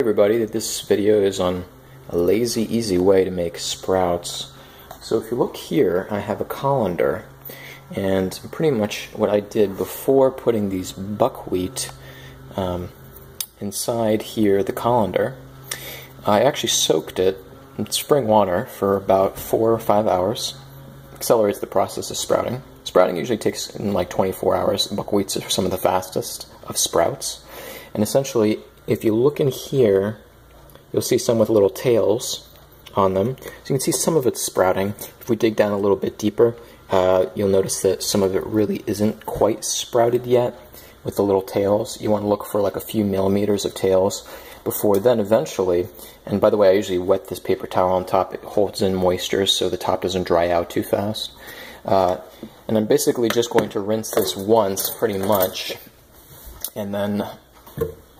Everybody, this video is on a lazy, easy way to make sprouts. So if you look here, I have a colander, and pretty much what I did before putting these buckwheat inside here, the colander, I actually soaked it in spring water for about 4 or 5 hours. Accelerates the process of sprouting. Sprouting usually takes like 24 hours. Buckwheats are some of the fastest of sprouts. And essentially, if you look in here, you'll see some with little tails on them. So you can see some of it's sprouting. If we dig down a little bit deeper, you'll notice that some of it really isn't quite sprouted yet with the little tails. You want to look for like a few millimeters of tails before then eventually, and by the way, I usually wet this paper towel on top. It holds in moisture so the top doesn't dry out too fast. And I'm basically just going to rinse this once pretty much, and then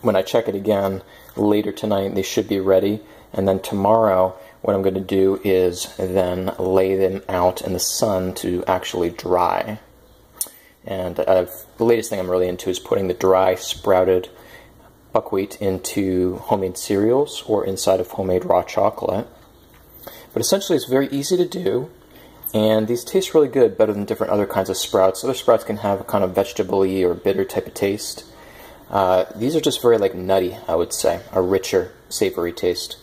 when I check it again later tonight, they should be ready. And then tomorrow, what I'm going to do is then lay them out in the sun to actually dry. And the latest thing I'm really into is putting the dry sprouted buckwheat into homemade cereals or inside of homemade raw chocolate. But essentially it's very easy to do, and these taste really good, better than different other kinds of sprouts. Other sprouts can have a kind of vegetable-y or bitter type of taste. These are just very like nutty, I would say, a richer, savory taste.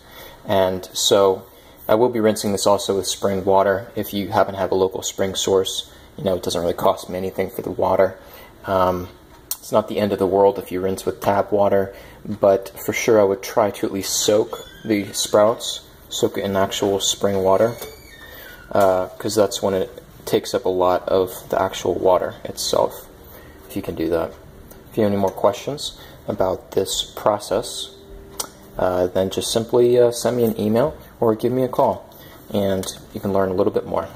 And so I will be rinsing this also with spring water. If you happen to have a local spring source, you know, it doesn't really cost me anything for the water. It's not the end of the world if you rinse with tap water, but for sure I would try to at least soak the sprouts, soak it in actual spring water, because that's when it takes up a lot of the actual water itself, if you can do that. If you have any more questions about this process, then just simply send me an email or give me a call, and you can learn a little bit more.